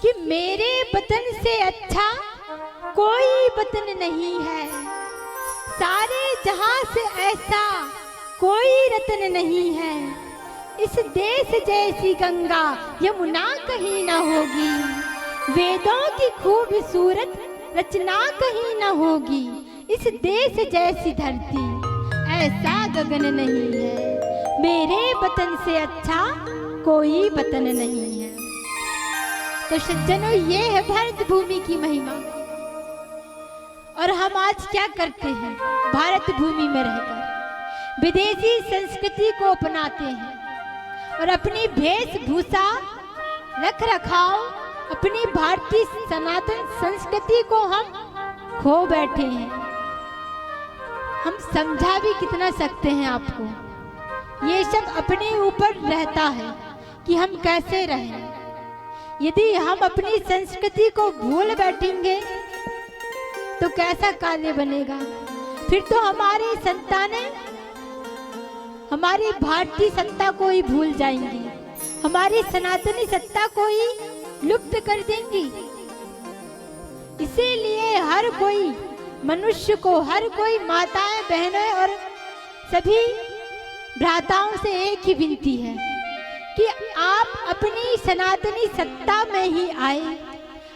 Speaker 1: कि मेरे वतन से अच्छा कोई वतन नहीं है, सारे जहां से ऐसा कोई रत्न नहीं है। इस देश जैसी गंगा यमुना कहीं ना होगी, वेदों की खूबसूरत रचना कहीं ना होगी। इस देश जैसी धरती ऐसा गगन नहीं है, मेरे वतन से अच्छा कोई वतन नहीं है। तो सज्जनों, ये है भारत भूमि की महिमा। और हम आज क्या करते हैं? भारत भूमि में रहकर विदेशी संस्कृति को अपनाते हैं और अपनी वेशभूषा रख रखाव, अपनी भारतीय सनातन संस्कृति को हम खो बैठे हैं। हम समझा भी कितना सकते हैं आपको, ये सब अपने ऊपर रहता है कि हम कैसे रहें। यदि हम अपनी संस्कृति को भूल बैठेंगे तो कैसा कार्य बनेगा? फिर तो हमारी संतानें हमारी भारतीय सत्ता को ही भूल जाएंगी, हमारी सनातनी सत्ता को ही लुप्त कर देंगी। इसीलिए हर कोई मनुष्य को, हर कोई माताएं बहनें और सभी भ्राताओं से एक ही विनती है कि आप अपनी सनातनी सत्ता में ही आए,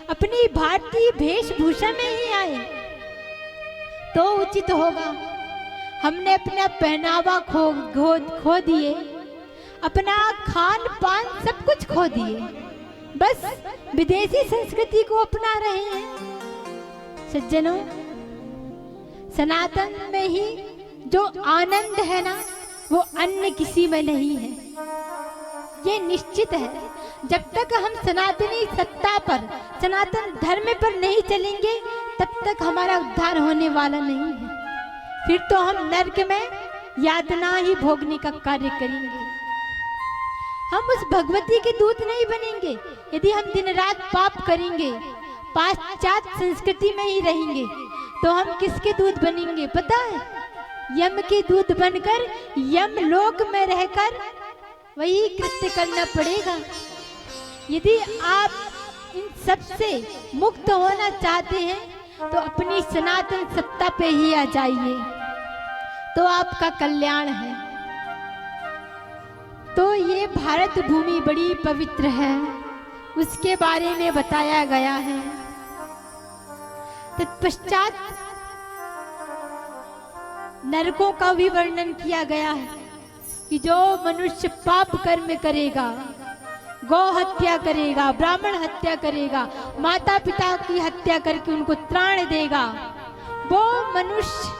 Speaker 1: अपनी भारतीय वेशभूषा में ही आए तो उचित होगा। हमने अपना पहनावा खो दिए, अपना खान पान सब कुछ खो दिए, बस विदेशी संस्कृति को अपना रहे हैं। सज्जनों, सनातन में ही जो आनंद है ना, वो अन्य किसी में नहीं है, ये निश्चित है। जब तक हम सनातनी सत्ता पर, सनातन धर्म पर नहीं चलेंगे, तब तक हमारा उद्धार होने वाला नहीं है। फिर तो हम नरक में यातना ही भोगने का कार्य करेंगे। हम उस भगवती के दूत नहीं बनेंगे यदि हम दिन रात पाप करेंगे, पाश्चात्य संस्कृति में ही रहेंगे, तो हम किसके दूत बनेंगे पता है? यम के दूत बनकर यम लोक में रहकर वही कृत्य करना पड़ेगा। यदि आप इन सब से मुक्त होना चाहते हैं तो अपनी सनातन सत्ता पे ही आ जाइए, तो आपका कल्याण है। तो ये भारत भूमि बड़ी पवित्र है, उसके बारे में बताया गया है। तत्पश्चात नरकों का भी वर्णन किया गया है कि जो मनुष्य पाप कर्म करेगा, गौ हत्या करेगा, ब्राह्मण हत्या करेगा, माता पिता की हत्या करके उनको त्राण देगा, वो मनुष्य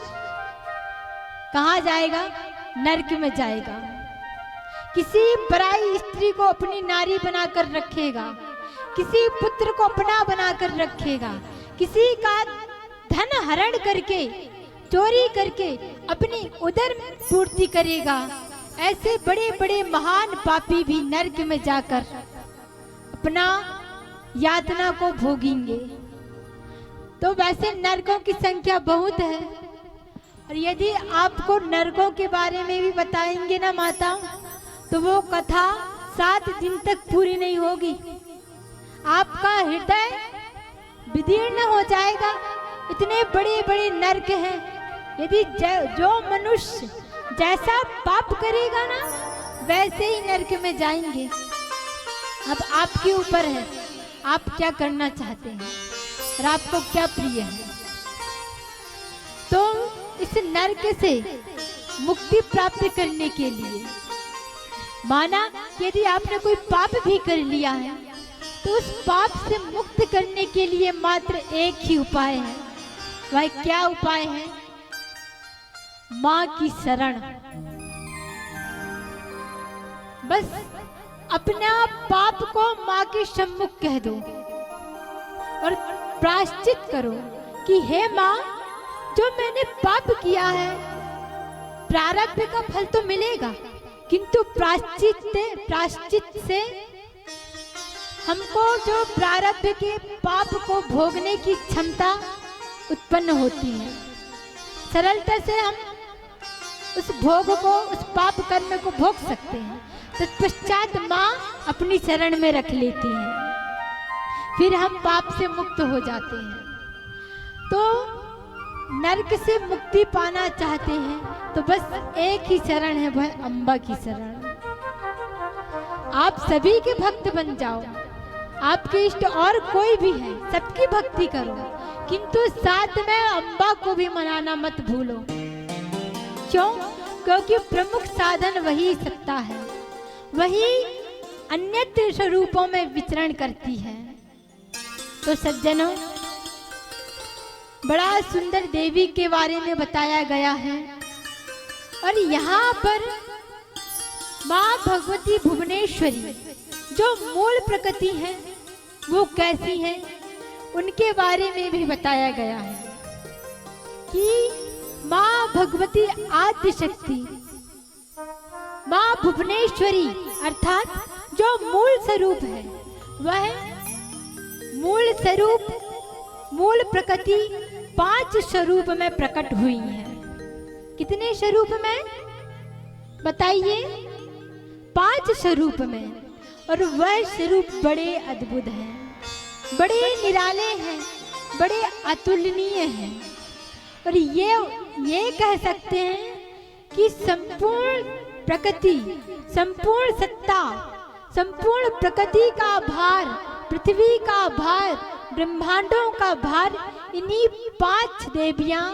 Speaker 1: कहाँ जाएगा? नरक में जाएगा। किसी पराई स्त्री को अपनी नारी बनाकर रखेगा, किसी पुत्र को अपना बनाकर रखेगा, किसी का धन हरण करके, चोरी करके अपनी उदर पूर्ति करेगा, ऐसे बड़े बड़े महान पापी भी नरक में जाकर अपना यातना को भोगेंगे। तो वैसे नरकों की संख्या बहुत है, और यदि आपको नरकों के बारे में भी बताएंगे ना माता, तो वो कथा 7 दिन तक पूरी नहीं होगी। आपका हृदय विदीर्ण हो जाएगा। इतने बड़े बड़े नरक हैं। यदि जो मनुष्य जैसा पाप करेगा ना, वैसे ही नरक में जाएंगे। अब आपके ऊपर है, आप क्या करना चाहते हैं और आपको क्या प्रिय है। तो इस नरक से मुक्ति प्राप्त करने के लिए, माना यदि आपने कोई पाप भी कर लिया है, तो उस पाप से मुक्त करने के लिए मात्र एक ही उपाय है। वह क्या उपाय है? माँ की शरण। बस अपना पाप को माँ के सम्मुख कह दो और प्रायश्चित करो कि हे माँ, जो मैंने पाप किया है, प्रारब्ध का फल तो मिलेगा, किंतु प्रायश्चित से हमको जो प्रारब्ध के पाप को भोगने की क्षमता उत्पन्न होती है। सरलता से हम उस भोग को, उस पाप कर्म को भोग सकते हैं। तत्पश्चात माँ अपनी शरण में रख लेती हैं, फिर हम पाप से मुक्त हो जाते हैं। तो नरक से मुक्ति पाना चाहते हैं तो बस एक ही शरण है, वह अम्बा की शरण। आप सभी के भक्त बन जाओ, आपके इष्ट और कोई भी है, सबकी भक्ति करो, किंतु साथ में अम्बा को भी मनाना मत भूलो। क्यों? क्योंकि प्रमुख साधन वही सत्ता है, वही अन्यत्र स्वरूपों में विचरण करती है। तो सज्जनों, बड़ा सुंदर देवी के बारे में बताया गया है, और यहाँ पर माँ भगवती भुवनेश्वरी जो मूल प्रकृति है वो कैसी है, उनके बारे में भी बताया गया है कि माँ भगवती आद्य शक्ति, माँ भुवनेश्वरी अर्थात जो मूल स्वरूप है, वह मूल स्वरूप, मूल प्रकृति 5 स्वरूप में प्रकट हुई है। कितने स्वरूप में बताइए? 5 स्वरूप में। और वह स्वरूप बड़े अद्भुत हैं, बड़े निराले हैं, बड़े अतुलनीय हैं। और ये कह सकते हैं कि संपूर्ण प्रकृति, संपूर्ण सत्ता, संपूर्ण प्रकृति का भार, पृथ्वी का भार, ब्रह्मांडों का भार इन्हीं 5 देवियां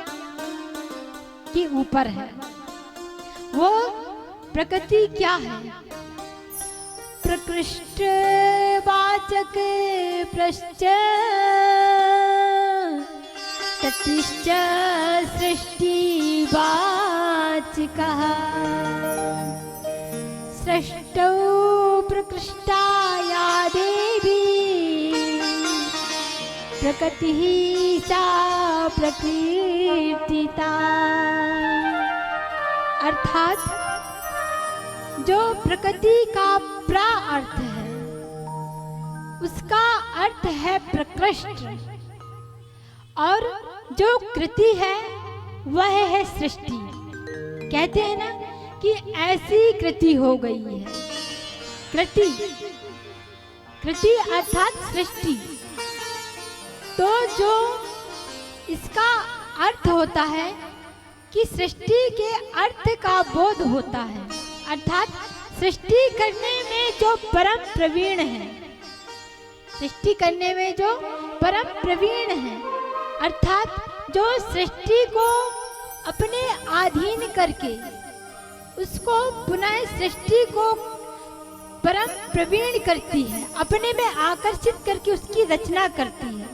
Speaker 1: के ऊपर है। वो प्रकृति क्या है? प्रकृष्ट वाचक प्रश्च ततिश्च सृष्टि वाचिकः सृष्टौ प्रकृष्टा या देवी प्रकृतिः सा प्रकीर्तिता। अर्थात जो प्रकृति का प्रा अर्थ है, उसका अर्थ है प्रकृष्ट, और जो कृति है वह है सृष्टि। कहते हैं ना कि ऐसी कृति हो गई है। कृति, कृति अर्थात सृष्टि। तो जो इसका अर्थ होता है कि सृष्टि के अर्थ का बोध होता है, अर्थात सृष्टि करने में जो परम प्रवीण है, सृष्टि करने में जो परम प्रवीण है, अर्थात जो सृष्टि को अपने अधीन करके उसको पुनः सृष्टि को परम प्रवीण करती है, अपने में आकर्षित करके उसकी रचना करती है,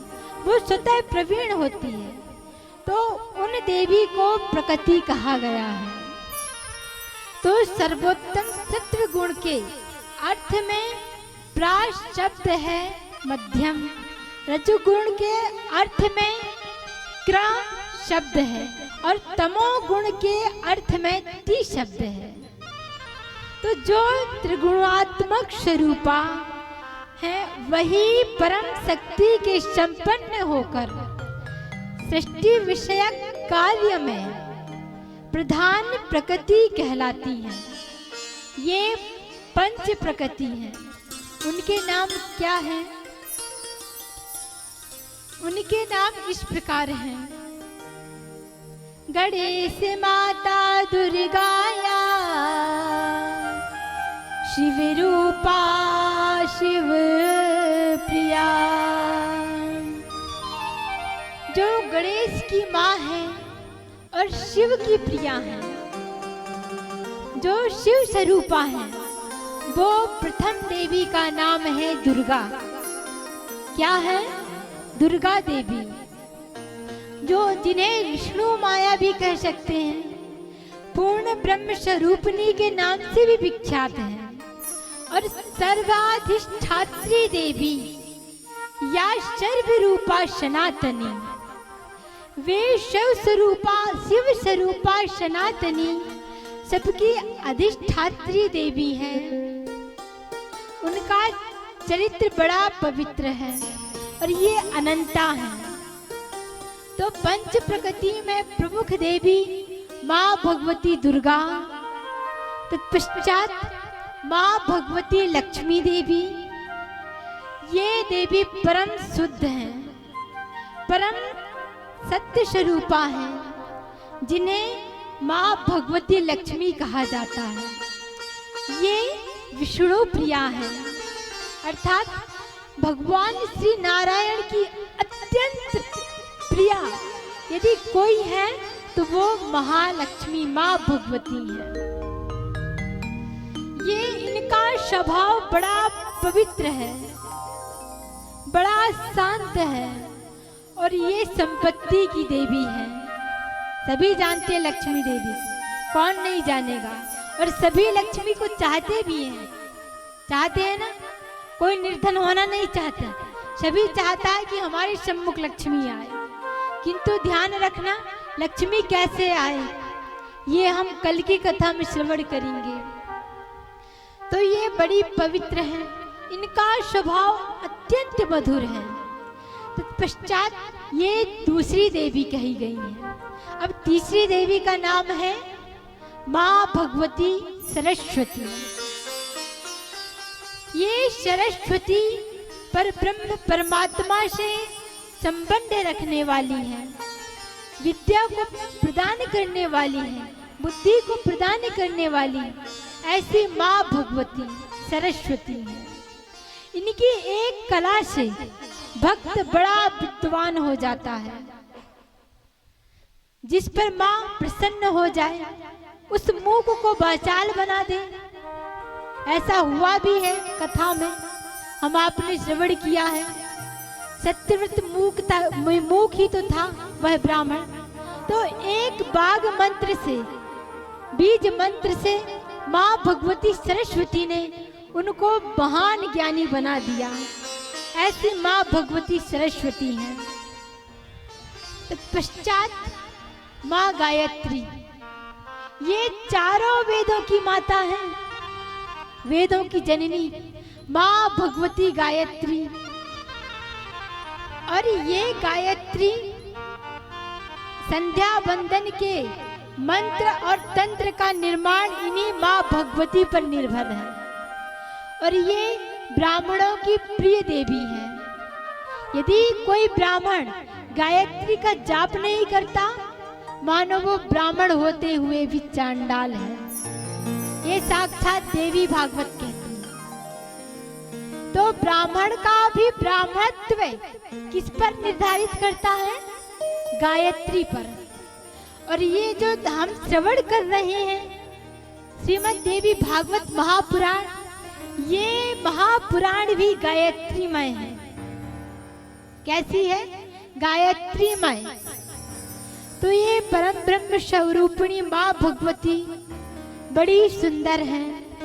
Speaker 1: वो स्वतः प्रवीण होती है, तो उन देवी को प्रकृति कहा गया है। तो सर्वोत्तम सत्व गुण के अर्थ में प्राश शब्द है मध्यम, रजोगुण के अर्थ में क्र शब्द है और तमोगुण के अर्थ में ति शब्द है। तो जो त्रिगुणात्मक स्वरूपा है वही परम शक्ति के संपन्न होकर सृष्टि विषयक कार्य में प्रधान प्रकृति कहलाती है। ये पंच प्रकृति हैं, उनके नाम क्या हैं? उनके नाम इस प्रकार हैं। गणेश माता दुर्गाया, शिव रूपा शिव प्रिया। जो गणेश की माँ है और शिव की प्रिया है, जो शिव स्वरूपा है, वो प्रथम देवी का नाम है दुर्गा। क्या है? दुर्गा देवी, जो जिन्हें विष्णु माया भी कह सकते हैं, पूर्ण ब्रह्म स्वरूपिणी के नाम से भी विख्यात है, और सर्वाधिष्ठात्री देवी या सर्वरूपा सनातनी, वे शिव स्वरूपा सनातनी सबकी अधिष्ठात्री देवी है। उनका चरित्र बड़ा पवित्र है और ये अनंता है। तो पंच प्रकृति में प्रमुख देवी माँ भगवती दुर्गा, तत्पश्चात माँ भगवती लक्ष्मी देवी। ये देवी परम शुद्ध हैं, परम सत्य स्वरूपा हैं, जिन्हें माँ भगवती लक्ष्मी कहा जाता है। ये विष्णु प्रिया हैं, अर्थात भगवान श्री नारायण की अत्यंत प्रिया यदि कोई है तो वो महालक्ष्मी माँ भगवती है। ये इनका स्वभाव बड़ा पवित्र है, बड़ा शांत है, और ये संपत्ति की देवी है। सभी जानते हैं लक्ष्मी देवी, कौन नहीं जानेगा, और सभी लक्ष्मी को चाहते भी हैं। चाहते हैं ना, कोई निर्धन होना नहीं चाहता, सभी चाहता है कि हमारे सम्मुख लक्ष्मी आए। किंतु ध्यान रखना, लक्ष्मी कैसे आए ये हम कल की कथा में श्रवण करेंगे। तो ये बड़ी पवित्र है, इनका स्वभाव अत्यंत मधुर है। तत्पश्चात ये दूसरी देवी कही गई है। अब तीसरी देवी का नाम है माँ भगवती सरस्वती। ये सरस्वती पर ब्रह्म परमात्मा से संबंध रखने वाली है, विद्या को प्रदान करने वाली है, बुद्धि को प्रदान करने वाली ऐसी माँ भगवती सरस्वती है। इनकी एक कला से भक्त बड़ा विद्वान हो जाता है। जिस पर माँ प्रसन्न हो जाए उस मूक को वाचाल बना दे। ऐसा हुआ भी है कथा में, हम आपने श्रवण किया है। सत्यव्रत मूक ही तो था वह ब्राह्मण, तो एक बाग मंत्र से, बीज मंत्र से माँ भगवती सरस्वती ने उनको महान ज्ञानी बना दिया। ऐसी माँ भगवती सरस्वती हैं। तत्पश्चात माँ गायत्री, ये चारों वेदों की माता है, वेदों की जननी माँ भगवती गायत्री। और ये गायत्री संध्या वंदन के मंत्र और तंत्र का निर्माण इन्हीं माँ भगवती पर निर्भर है। और ये ब्राह्मणों की प्रिय देवी है। यदि कोई ब्राह्मण गायत्री का जाप नहीं करता मानो वो ब्राह्मण होते हुए भी चांडाल है। ये साक्षात देवी भागवत कहती है। तो ब्राह्मण का भी ब्राह्मणत्व किस पर निर्धारित करता है? गायत्री पर। और ये जो हम श्रवण कर रहे हैं श्रीमद् देवी भागवत महापुराण, ये महापुराण भी गायत्रीमय है। कैसी है? गायत्रीमय। तो ये परम ब्रह्म स्वरूपिणी माँ भगवती बड़ी सुंदर है,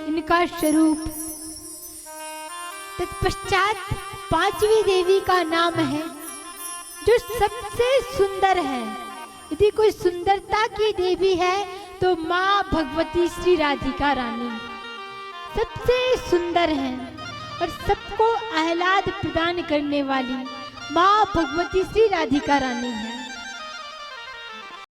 Speaker 1: इनका स्वरूप। तत्पश्चात पांचवी देवी का नाम है जो सबसे सुंदर है। यदि कोई सुंदरता की देवी है तो माँ भगवती श्री राधिका रानी सबसे सुंदर है। और सबको आह्लाद प्रदान करने वाली माँ भगवती श्री राधिका रानी है।